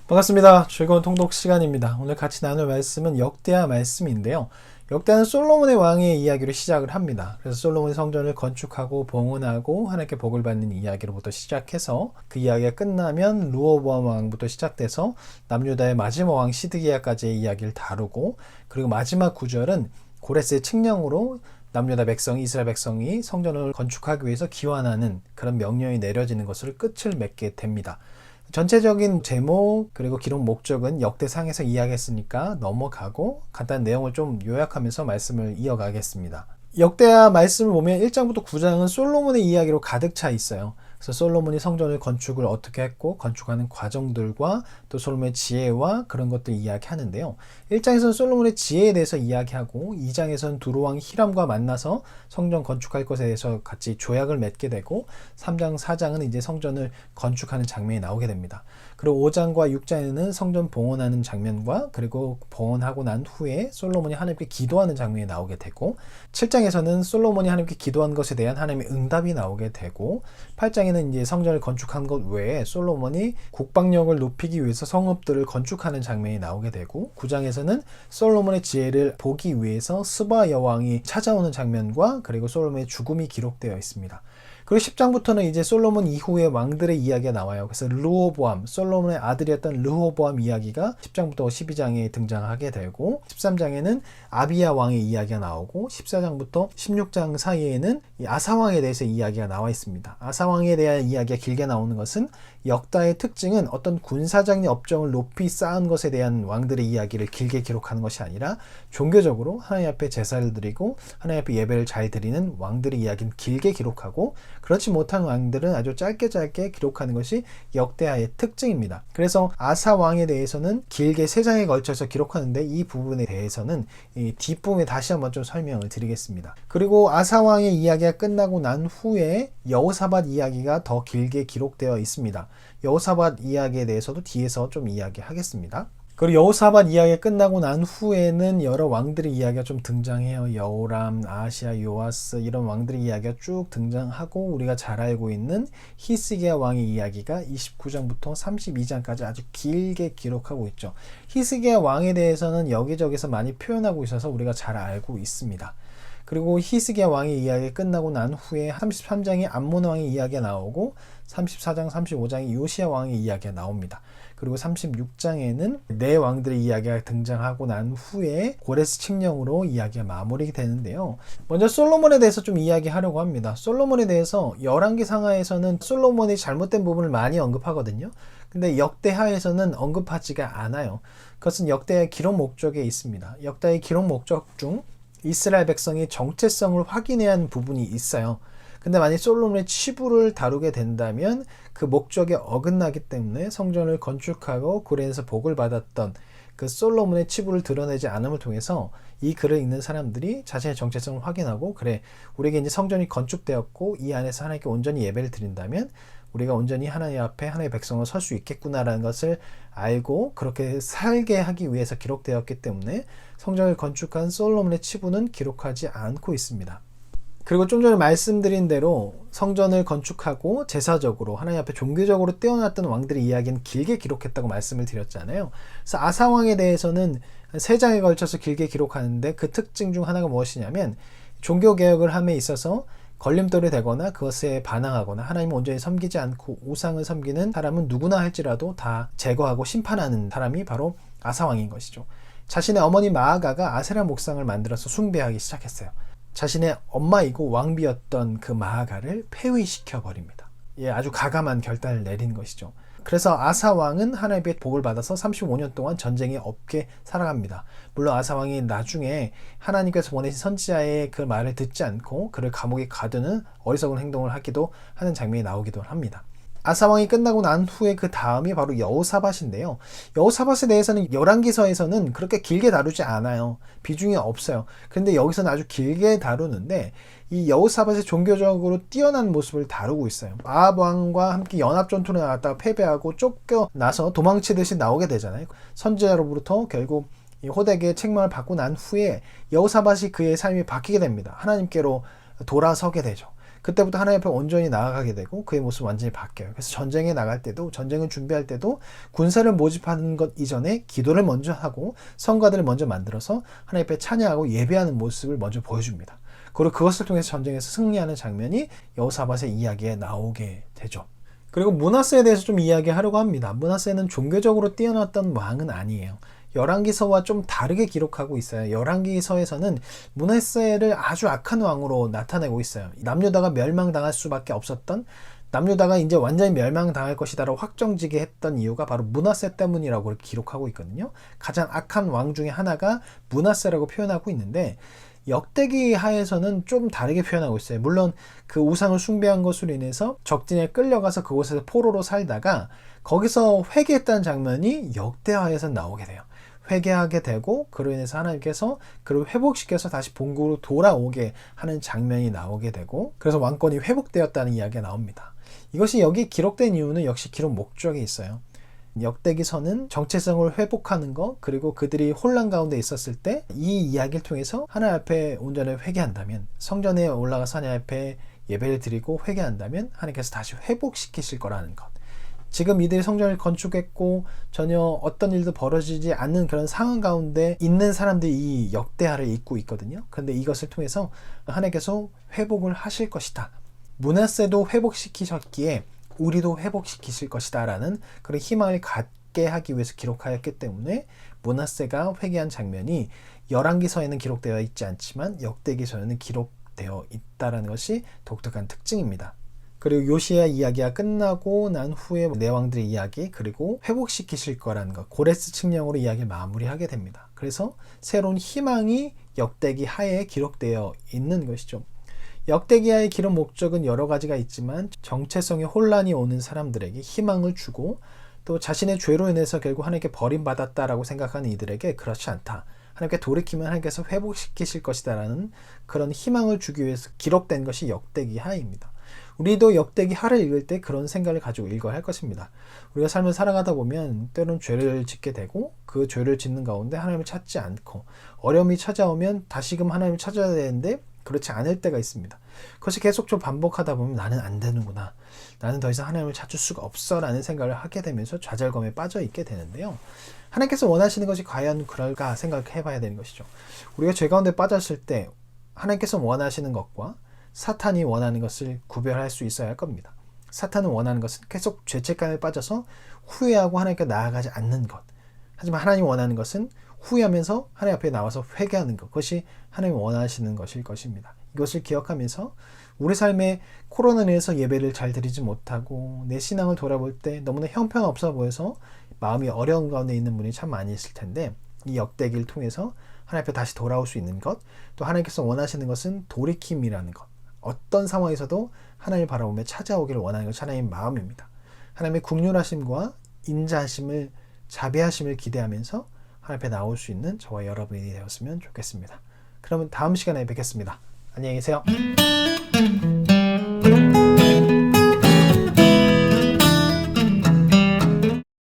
반갑습니다. 즐거운 통독 시간입니다. 오늘 같이 나눌 말씀은 역대하 말씀인데요. 역대하는 솔로몬의 왕의 이야기로 시작을 합니다. 그래서 솔로몬이 성전을 건축하고 봉헌하고 하나님께 복을 받는 이야기로부터 시작해서 그 이야기가 끝나면 르호보암 왕부터 시작돼서 남유다의 마지막 왕 시드기야까지의 이야기를 다루고, 그리고 마지막 구절은 고레스의 칙령으로 남유다 백성이, 이스라엘 백성이 성전을 건축하기 위해서 기원하는 그런 명령이 내려지는 것을 끝을 맺게 됩니다. 전체적인 제목 그리고 기록 목적은 역대상에서 이야기했으니까 넘어가고 간단한 내용을 좀 요약하면서 말씀을 이어가겠습니다. 역대하 말씀을 보면 1장부터 9장은 솔로몬의 이야기로 가득 차 있어요. 그래서 솔로몬이 성전을 건축을 어떻게 했고 건축하는 과정들과 또 솔로몬의 지혜와 그런 것들 이야기하는데요. 1장에서는 솔로몬의 지혜에 대해서 이야기하고 2장에서는 두로 왕 히람과 만나서 성전 건축할 것에 대해서 같이 조약을 맺게 되고 3장, 4장은 이제 성전을 건축하는 장면이 나오게 됩니다. 그리고 5장과 6장에는 성전 봉헌하는 장면과 그리고 봉헌하고 난 후에 솔로몬이 하나님께 기도하는 장면이 나오게 되고, 7장에서는 솔로몬이 하나님께 기도한 것에 대한 하나님의 응답이 나오게 되고, 8장에는 이제 성전을 건축한 것 외에 솔로몬이 국방력을 높이기 위해서 성읍들을 건축하는 장면이 나오게 되고, 9장에서는 솔로몬의 지혜를 보기 위해서 스바 여왕이 찾아오는 장면과 그리고 솔로몬의 죽음이 기록되어 있습니다. 그리고 10장부터는 이제 솔로몬 이후의 왕들의 이야기가 나와요. 그래서 르호보암, 솔로몬의 아들이었던 르호보암 이야기가 10장부터 12장에 등장하게 되고, 13장에는 아비야 왕의 이야기가 나오고, 14장부터 16장 사이에는 이 아사 왕에 대해서 이야기가 나와 있습니다. 아사 왕에 대한 이야기가 길게 나오는 것은 역다의 특징은 어떤 군사적인 업적을 높이 쌓은 것에 대한 왕들의 이야기를 길게 기록하는 것이 아니라 종교적으로 하나님 앞에 제사를 드리고 하나님 앞에 예배를 잘 드리는 왕들의 이야기는 길게 기록하고, 그렇지 못한 왕들은 아주 짧게 기록하는 것이 역대하의 특징입니다. 그래서 아사 왕에 대해서는 길게 3장에 걸쳐서 기록하는데, 이 부분에 대해서는 이 뒷부분에 다시 한번 좀 설명을 드리겠습니다. 그리고 아사 왕의 이야기가 끝나고 난 후에 여호사밧 이야기가 더 길게 기록되어 있습니다. 여호사밧 이야기에 대해서도 뒤에서 좀 이야기하겠습니다. 그리고 여호사밧 이야기가 끝나고 난 후에는 여러 왕들의 이야기가 좀 등장해요. 여호람, 아하시야, 요아스 이런 왕들의 이야기가 쭉 등장하고, 우리가 잘 알고 있는 히스기야 왕의 이야기가 29장부터 32장까지 아주 길게 기록하고 있죠. 히스기야 왕에 대해서는 여기저기서 많이 표현하고 있어서 우리가 잘 알고 있습니다. 그리고 히스기야 왕의 이야기가 끝나고 난 후에 33장에 암몬 왕의 이야기가 나오고, 34장, 35장에 요시야 왕의 이야기가 나옵니다. 그리고 36장에는 네 왕들의 이야기가 등장하고 난 후에 고레스 칙령으로 이야기가 마무리되는데요. 먼저 솔로몬에 대해서 좀 이야기하려고 합니다. 솔로몬에 대해서 열왕기 상하에서는 솔로몬의 잘못된 부분을 많이 언급하거든요. 근데 역대하에서는 언급하지가 않아요. 그것은 역대하의 기록 목적에 있습니다. 역대하의 기록 목적 중 이스라엘 백성의 정체성을 확인해야 하는 부분이 있어요. 근데 만약 솔로몬의 치부를 다루게 된다면 그 목적에 어긋나기 때문에 성전을 건축하고 그래서 복을 받았던 그 솔로몬의 치부를 드러내지 않음을 통해서 이 글을 읽는 사람들이 자신의 정체성을 확인하고, 그래, 우리에게 이제 성전이 건축되었고 이 안에서 하나님께 온전히 예배를 드린다면 우리가 온전히 하나님 앞에 하나님의 백성으로 설 수 있겠구나라는 것을 알고 그렇게 살게 하기 위해서 기록되었기 때문에 성전을 건축한 솔로몬의 치부는 기록하지 않고 있습니다. 그리고 좀 전에 말씀드린 대로 성전을 건축하고 제사적으로 하나님 앞에 종교적으로 뛰어났던 왕들의 이야기는 길게 기록했다고 말씀을 드렸잖아요. 그래서 아사 왕에 대해서는 3장에 걸쳐서 길게 기록하는데, 그 특징 중 하나가 무엇이냐면 종교개혁을 함에 있어서 걸림돌이 되거나 그것에 반항하거나 하나님을 온전히 섬기지 않고 우상을 섬기는 사람은 누구나 할지라도 다 제거하고 심판하는 사람이 바로 아사 왕인 것이죠. 자신의 어머니 마아가가 아세라 목상을 만들어서 숭배하기 시작했어요. 자신의 엄마이고 왕비였던 그 마아가를 폐위시켜 버립니다. 예, 아주 가감한 결단을 내린 것이죠. 그래서 아사 왕은 하나님의 복을 받아서 35년 동안 전쟁이 없게 살아갑니다. 물론 아사 왕이 나중에 하나님께서 보내신 선지자의 그 말을 듣지 않고 그를 감옥에 가두는 어리석은 행동을 하기도 하는 장면이 나오기도 합니다. 아사 왕이 끝나고 난 후에 그 다음이 바로 여호사밧인데요. 여호사밧에 대해서는 열왕기서에서는 그렇게 길게 다루지 않아요. 비중이 없어요. 그런데 여기서는 아주 길게 다루는데, 이 여호사밧의 종교적으로 뛰어난 모습을 다루고 있어요. 아합 왕과 함께 연합 전투를 나갔다가 패배하고 쫓겨나서 도망치듯이 나오게 되잖아요. 선지자로부터 결국 이 호덱의 책망을 받고 난 후에 여호사밧이 그의 삶이 바뀌게 됩니다. 하나님께로 돌아서게 되죠. 그때부터 하나님 앞에 온전히 나아가게 되고 그의 모습이 완전히 바뀌어요. 그래서 전쟁에 나갈 때도, 전쟁을 준비할 때도 군사를 모집하는 것 이전에 기도를 먼저 하고 성가들을 먼저 만들어서 하나님 앞에 찬양하고 예배하는 모습을 먼저 보여줍니다. 그리고 그것을 통해서 전쟁에서 승리하는 장면이 여호사밧의 이야기에 나오게 되죠. 그리고 므낫세에 대해서 좀 이야기하려고 합니다. 므낫세는 종교적으로 뛰어났던 왕은 아니에요. 열왕기서와 좀 다르게 기록하고 있어요. 열왕기서에서는 므낫세를 아주 악한 왕으로 나타내고 있어요. 남유다가 멸망당할 수밖에 없었던, 남유다가 이제 완전히 멸망당할 것이다라고 확정지게 했던 이유가 바로 므낫세 때문이라고 기록하고 있거든요. 가장 악한 왕 중에 하나가 므낫세라고 표현하고 있는데, 역대기 하에서는 좀 다르게 표현하고 있어요. 물론 그 우상을 숭배한 것으로 인해서 적진에 끌려가서 그곳에서 포로로 살다가 거기서 회개했다는 장면이 역대하에서 나오게 돼요. 회개하게 되고 그로 인해서 하나님께서 그를 회복시켜서 다시 본국으로 돌아오게 하는 장면이 나오게 되고, 그래서 왕권이 회복되었다는 이야기가 나옵니다. 이것이 여기 기록된 이유는 역시 기록 목적이 있어요. 역대기서는 정체성을 회복하는 것, 그리고 그들이 혼란 가운데 있었을 때 이 이야기를 통해서 하나님 앞에 온전히 회개한다면, 성전에 올라가서 하나님 앞에 예배를 드리고 회개한다면 하나님께서 다시 회복시키실 거라는 것. 지금 이들이 성전을 건축했고 전혀 어떤 일도 벌어지지 않는 그런 상황 가운데 있는 사람들이 이 역대하를 읽고 있거든요. 그런데 이것을 통해서 하나님께서 회복을 하실 것이다. 므낫세도 회복시키셨기에 우리도 회복시키실 것이다 라는 그런 희망을 갖게 하기 위해서 기록하였기 때문에 므낫세가 회개한 장면이 열왕기서에는 기록되어 있지 않지만 역대기서에는 기록되어 있다는 것이 독특한 특징입니다. 그리고 요시야 이야기가 끝나고 난 후에 네 왕들의 이야기, 그리고 회복시키실 거라는 것, 고레스 칙령으로 이야기를 마무리하게 됩니다. 그래서 새로운 희망이 역대기 하에 기록되어 있는 것이죠. 역대기하의 기록 목적은 여러 가지가 있지만 정체성의 혼란이 오는 사람들에게 희망을 주고, 또 자신의 죄로 인해서 결국 하나님께 버림받았다라고 생각하는 이들에게 그렇지 않다, 하나님께 돌이키면 하나님께서 회복시키실 것이다 라는 그런 희망을 주기 위해서 기록된 것이 역대기하입니다. 우리도 역대기하를 읽을 때 그런 생각을 가지고 읽어야 할 것입니다. 우리가 삶을 살아가다 보면 때로는 죄를 짓게 되고 그 죄를 짓는 가운데 하나님을 찾지 않고 어려움이 찾아오면 다시금 하나님을 찾아야 되는데 그렇지 않을 때가 있습니다. 그것이 계속 좀 반복하다 보면 나는 안 되는구나, 나는 더 이상 하나님을 찾을 수가 없어 라는 생각을 하게 되면서 좌절감에 빠져 있게 되는데요. 하나님께서 원하시는 것이 과연 그럴까 생각해 봐야 되는 것이죠. 우리가 죄 가운데 빠졌을 때 하나님께서 원하시는 것과 사탄이 원하는 것을 구별할 수 있어야 할 겁니다. 사탄은 원하는 것은 계속 죄책감에 빠져서 후회하고 하나님께 나아가지 않는 것. 하지만 하나님 원하는 것은 후회하면서 하나님 앞에 나와서 회개하는 것. 그것이 하나님이 원하시는 것일 것입니다. 이것을 기억하면서 우리 삶에 코로나로 인해서 예배를 잘 드리지 못하고 내 신앙을 돌아볼 때 너무나 형편없어 보여서 마음이 어려운 가운데 있는 분이 참 많이 있을 텐데, 이 역대기를 통해서 하나님 앞에 다시 돌아올 수 있는 것, 또 하나님께서 원하시는 것은 돌이킴이라는 것. 어떤 상황에서도 하나님을 바라보며 찾아오기를 원하는 것이 하나님의 마음입니다. 하나님의 긍휼하심과 인자하심을, 자비하심을 기대하면서 하나님 앞에 나올 수 있는 저와 여러분이 되었으면 좋겠습니다. 그러면 다음 시간에 뵙겠습니다. 안녕히 계세요.